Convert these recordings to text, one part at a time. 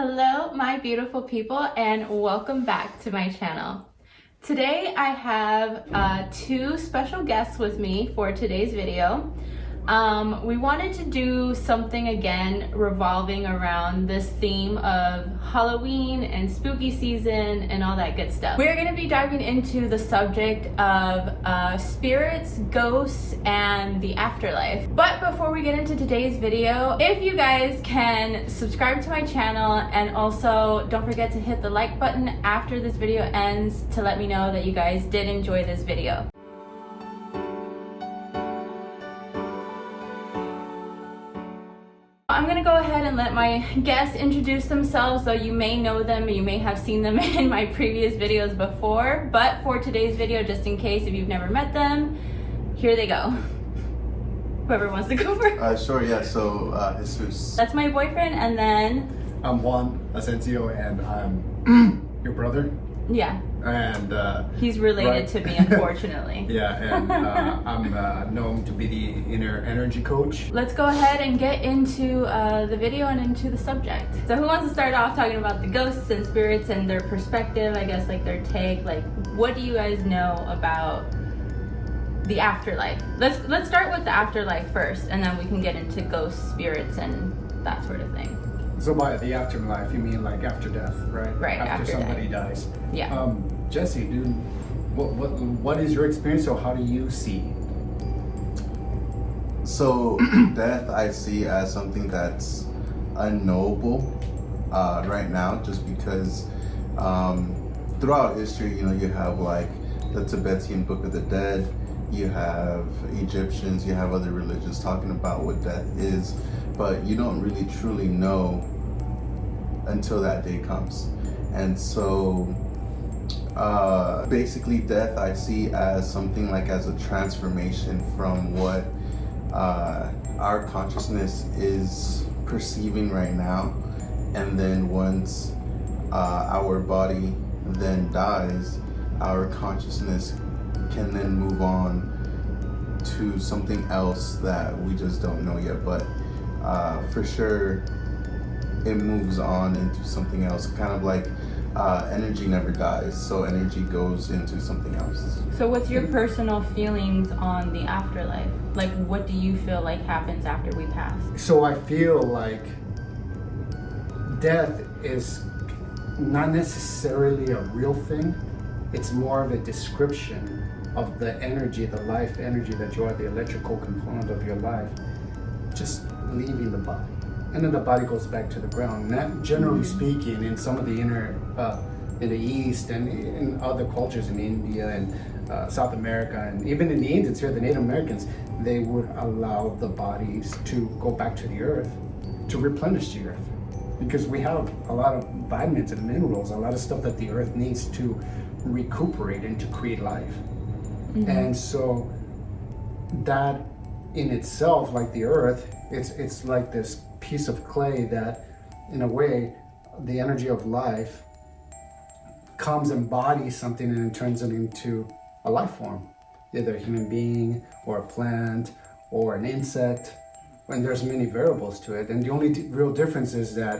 Hello, my beautiful people, and welcome back to my channel. Today I have two special guests with me for today's video. We wanted to do something again revolving around this theme of Halloween and spooky season and all that good stuff. We're going to be diving into the subject of spirits, ghosts, and the afterlife. But before we get into today's video, if you guys can subscribe to my channel and also don't forget to hit the like button after this video ends to let me know that you guys did enjoy this video. I'm gonna go ahead and let my guests introduce themselves, though you may know them, you may have seen them in my previous videos before, but for today's video, just in case if you've never met them, here they go. Whoever wants to go first. Sure, yeah, so Jesus. That's my boyfriend, and then... I'm Juan Asensio, and I'm your brother. Yeah. And he's related right. to me, unfortunately. Yeah, and I'm known to be the inner energy coach. Let's go ahead and get into the video and into the subject. So who wants to start off talking about the ghosts and spirits and their perspective, I guess, like their take? Like, what do you guys know about the afterlife? Let's start with the afterlife first, and then we can get into ghosts, spirits, and that sort of thing. So by the afterlife, you mean like after death, right? Right, after somebody death. dies. Yeah. Jesse, dude, what is your experience, or how do you see? So death I see as something that's unknowable right now, just because throughout history, you have like the Tibetan Book of the Dead, you have Egyptians, you have other religions talking about what death is, but you don't really truly know until that day comes. And so basically death I see as something like as a transformation from what our consciousness is perceiving right now, and then once our body then dies, our consciousness can then move on to something else that we just don't know yet, but for sure it moves on into something else, kind of like energy never dies, so energy goes into something else. So what's your personal feelings on the afterlife? Like, what do you feel like happens after we pass? So I feel like death is not necessarily a real thing. It's more of a description of the energy, the life energy that you are, the electrical component of your life, just leaving the body. And then the body goes back to the ground. That, generally speaking, in some of the in the East and in other cultures in India and South America, and even in the Indians here, the Native Americans, they would allow the bodies to go back to the earth, to replenish the earth. Because we have a lot of vitamins and minerals, a lot of stuff that the earth needs to recuperate and to create life. Mm-hmm. And so that in itself, like the earth, it's like this piece of clay that, in a way, the energy of life comes, embodies something, and it turns it into a life form, either a human being or a plant or an insect. And there's many variables to it, and the only real difference is that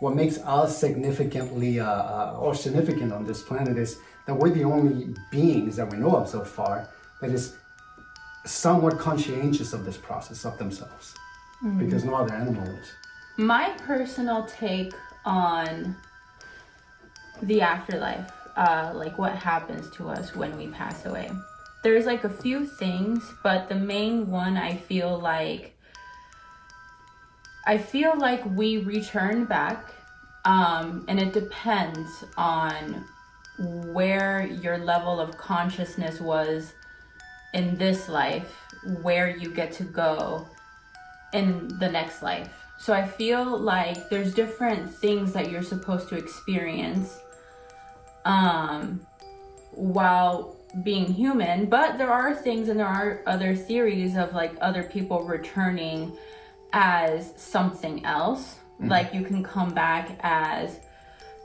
what makes us significantly or significant on this planet is that we're the only beings that we know of so far that is somewhat conscientious of this process of themselves. Mm-hmm. Because no other animal is. My personal take on the afterlife, like what happens to us when we pass away. There's like a few things, but the main one I feel like we return back, and it depends on where your level of consciousness was in this life, where you get to go in the next life. So I feel like there's different things that you're supposed to experience while being human, but there are things and there are other theories of like other people returning as something else. Mm-hmm. Like you can come back as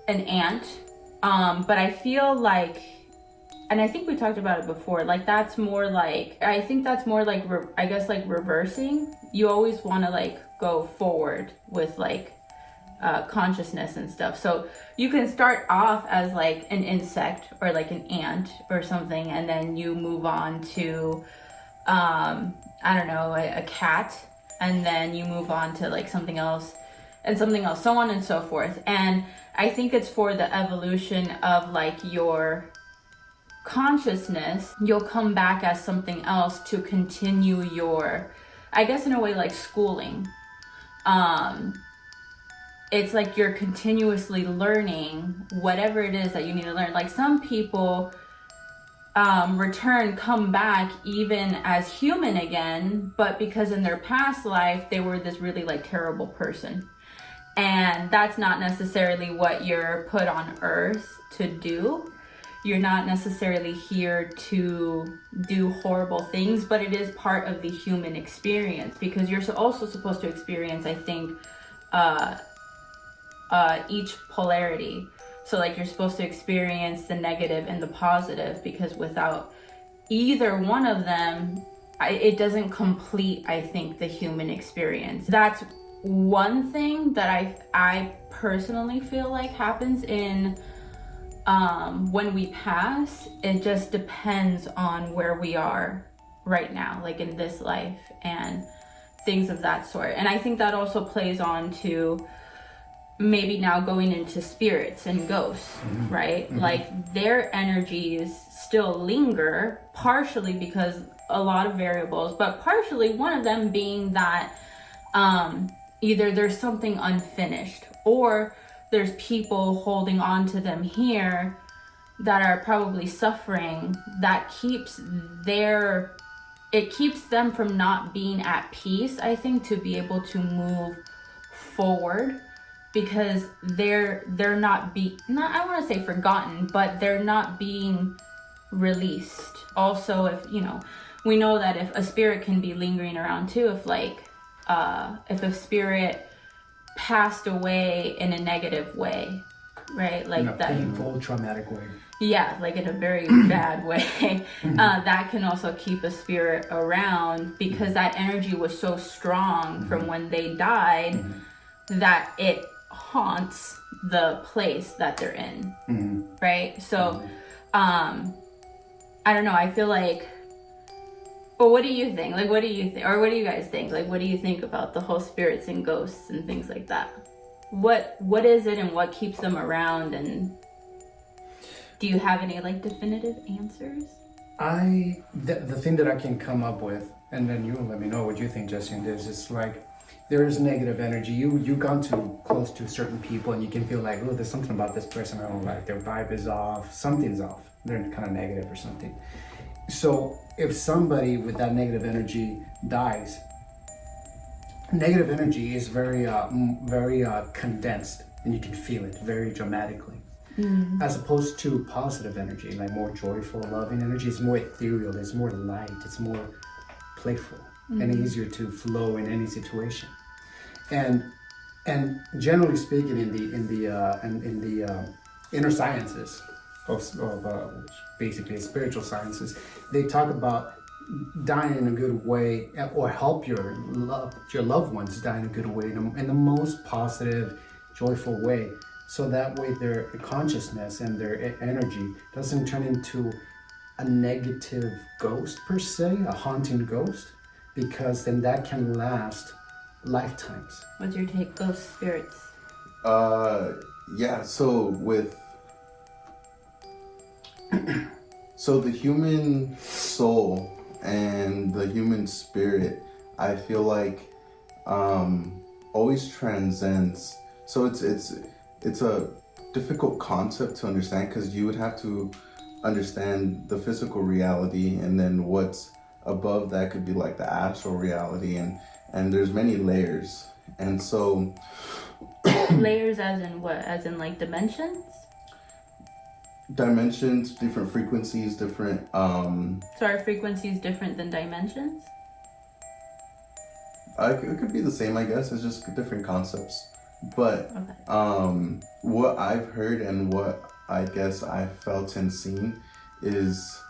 an ant, but I feel like, and I think we talked about it before, like that's more like, I think that's more like, I guess like reversing. You always want to like go forward with like consciousness and stuff. So you can start off as like an insect or like an ant or something, and then you move on to I don't know, a cat, and then you move on to like something else and something else, so on and so forth. And I think it's for the evolution of like your consciousness. You'll come back as something else to continue your, I guess in a way, like schooling. It's like you're continuously learning whatever it is that you need to learn. Like some people come back even as human again, but because in their past life they were this really like terrible person. And that's not necessarily what you're put on earth to do. You're not necessarily here to do horrible things, but it is part of the human experience, because you're also supposed to experience, I think, each polarity. So like you're supposed to experience the negative and the positive, because without either one of them, it doesn't complete, I think, the human experience. That's one thing that I personally feel like happens in when we pass. It just depends on where we are right now, like in this life and things of that sort. And I think that also plays on to maybe now going into spirits and ghosts, right? Like their energies still linger, partially because a lot of variables, but partially one of them being that either there's something unfinished, or there's people holding on to them here that are probably suffering, that keeps them from not being at peace, I think, to be able to move forward, because they're not I want to say forgotten, but they're not being released. Also, if we know that if a spirit can be lingering around too, if a spirit passed away in a negative way, right? Like in a that painful, traumatic way. Yeah, like in a very bad way. That can also keep a spirit around, because that energy was so strong from when they died that it haunts the place that they're in, right? So I don't know, I feel like, but what do you think? Like, what do you think? Or what do you guys think? Like, what do you think about the whole spirits and ghosts and things like that? What is it, and what keeps them around? And do you have any like definitive answers? The thing that I can come up with, and then you let me know what you think, Justin, is it's like there is negative energy. You've gone too close to certain people, and you can feel like, oh, there's something about this person I don't like. Their vibe is off. Something's off. They're kind of negative or something. So if somebody with that negative energy dies, negative energy is very condensed, and you can feel it very dramatically. As opposed to positive energy, like more joyful, loving energy, is more ethereal, it's more light, it's more playful, and easier to flow in any situation. And generally speaking, in the inner sciences of basically spiritual sciences, they talk about dying in a good way, or help your loved ones die in a good way, in the most positive, joyful way. So that way their consciousness and their energy doesn't turn into a negative ghost per se, a haunting ghost, because then that can last lifetimes. What's your take, ghost spirits? Yeah, so so the human soul and the human spirit, I feel like always transcends. So it's a difficult concept to understand, because you would have to understand the physical reality, and then what's above that could be like the astral reality, and there's many layers. And so Layers as in what? As in like dimensions? Dimensions, different frequencies, different So are frequencies different than dimensions? it could be the same, I guess. It's just different concepts. But Okay. what I've heard and what I guess I've felt and seen is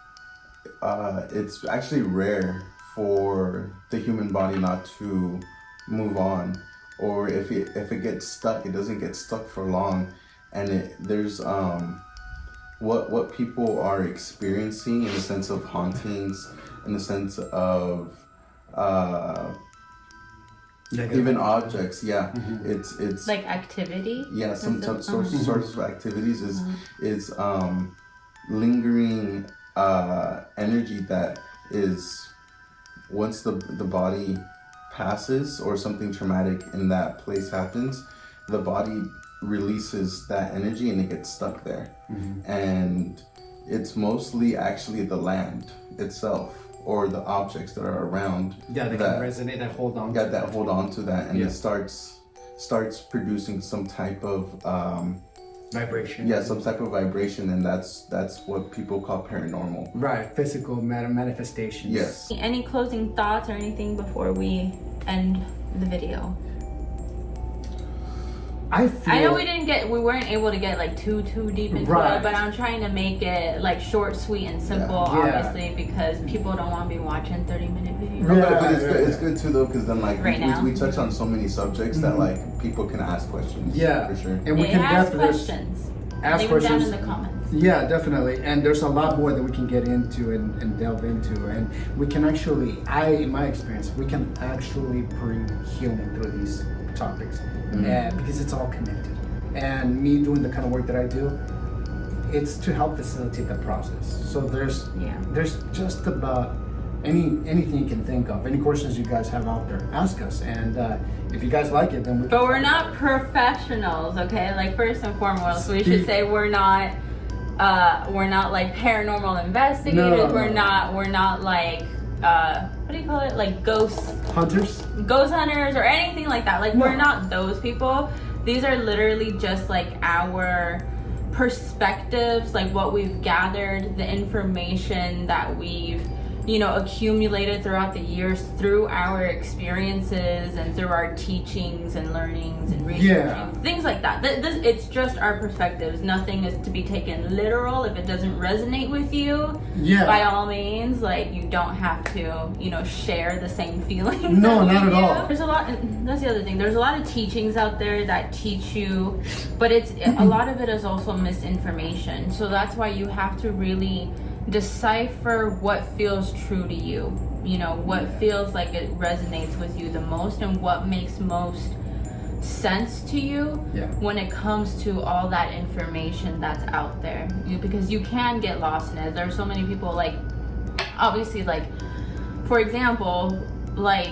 it's actually rare for the human body not to move on. or if it gets stuck, it doesn't get stuck for long, and there's what people are experiencing in the sense of hauntings, in the sense of even objects, it's like activity. Yeah, some sorts of activities is lingering energy that is, once the body passes or something traumatic in that place happens, the body releases that energy and it gets stuck there. And it's mostly actually the land itself or the objects that are around that can resonate, that hold on to that, and it starts producing some type of vibration. Yeah, some type of vibration, and that's what people call paranormal. Right, physical manifestations. Yes. Any closing thoughts or anything before we end the video? I know we weren't able to get like too deep into it, but I'm trying to make it like short, sweet, and simple, obviously, because people don't want to be watching 30-minute videos. But it's good too though, because then like we touch on so many subjects that like people can ask questions. Yeah, for sure. And we can ask questions. Ask Leave questions them down in the comments. Yeah, definitely. And there's a lot more that we can get into and delve into, and we can actually, in my experience, we can actually bring healing through these topics, and because it's all connected. And me doing the kind of work that I do, it's to help facilitate the process. So there's just about anything you can think of, any questions you guys have out there, ask us, and if you guys like it, then we can. But we're not professionals, okay? Like, first and foremost, we should say we're not like paranormal investigators. No. We're not like what do you call it? Like ghost hunters or anything like that. Like, we're not those people. These are literally just like our perspectives, like what we've gathered, the information that we've accumulated throughout the years through our experiences and through our teachings and learnings and researching, things like that. It's just our perspectives. Nothing is to be taken literal. If it doesn't resonate with you, by all means, like, you don't have to, share the same feelings. No, not at all. There's a lot. That's the other thing. There's a lot of teachings out there that teach you, but a lot of it is also misinformation. So that's why you have to really decipher what feels true to you, what feels like it resonates with you the most, and what makes most sense to you when it comes to all that information that's out there, because you can get lost in it. There's so many people, like, obviously, like, for example, like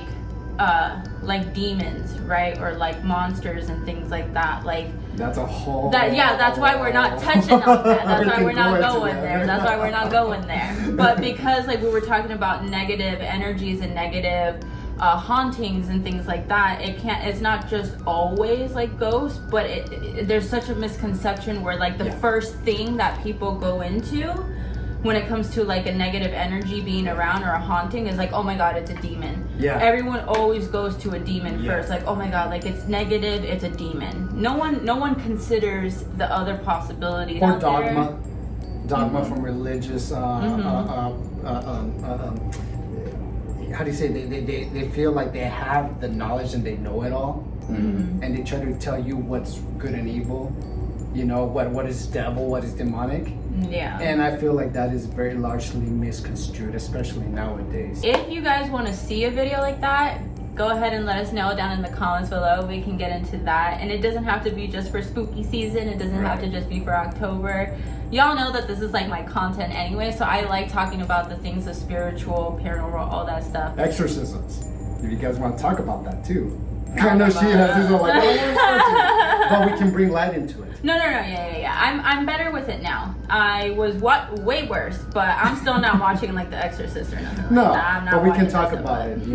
demons, right, or like monsters and things like that. Like, that's a whole. That's why we're not touching on that. That's why we're not going there. That's why we're not going there. But because, like, we were talking about negative energies and negative hauntings and things like that, it's not just always like ghosts, but there's such a misconception where, like, the first thing that people go into when it comes to like a negative energy being around or a haunting is like, oh my god, it's a demon. Everyone always goes to a demon first, like, oh my god, like, it's negative, it's a demon. No one considers the other possibilities or out dogma from religious how do you say, they feel like they have the knowledge and they know it all, and they try to tell you what's good and evil, what is devil, what is demonic. And I feel like that is very largely misconstrued, especially nowadays. If you guys want to see a video like that, go ahead and let us know down in the comments below. We can get into that. And it doesn't have to be just for spooky season. It doesn't have to just be for October. Y'all know that this is like my content anyway, so I like talking about the things of spiritual, paranormal, all that stuff. Exorcisms. If you guys want to talk about that too. I know she has this all like, but we can bring light into it. No, yeah. I'm better with it now. I was way worse, but I'm still not watching like The Exorcist or nothing like that. I'm not, but we can talk about it,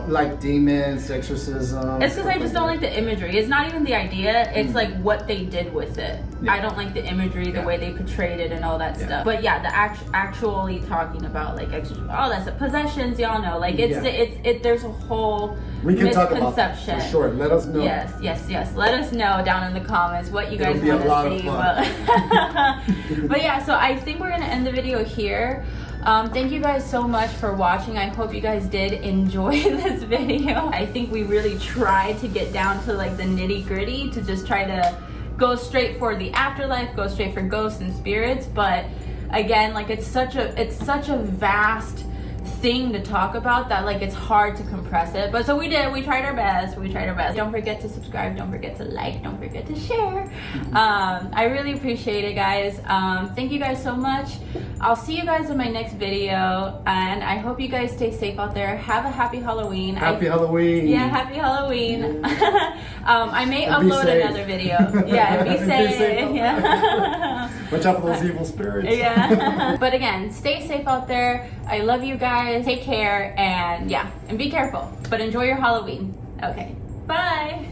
like demons, exorcism. It's because I just don't like the imagery. It's not even the idea. It's like what they did with it. I don't like the imagery, the way they portrayed it, and all that stuff. But yeah, the actually talking about like exorcism, all that stuff, possessions, y'all know. Like, there's a whole we can misconception. Talk about that for sure. Let us know. Yes. Let us know down in the comments what you guys want to see. But yeah, so I think we're gonna end the video here. Thank you guys so much for watching. I hope you guys did enjoy this video. I think we really tried to get down to like the nitty gritty, to just try to go straight for the afterlife, go straight for ghosts and spirits. But again, like it's such a vast thing to talk about that like it's hard to compress it. But so we tried our best. Don't forget to subscribe, don't forget to like, don't forget to share. I really appreciate it, guys. Thank you guys so much. I'll see you guys in my next video, and I hope you guys stay safe out there. Have a happy Halloween. Happy Halloween. Yeah, happy Halloween. I may And be upload safe. another video. Yeah, and be Be safe. safe. Yeah. Watch out for those evil spirits. Yeah. But again, stay safe out there. I love you guys. Take care, and yeah, and be careful. But enjoy your Halloween. Okay. Bye.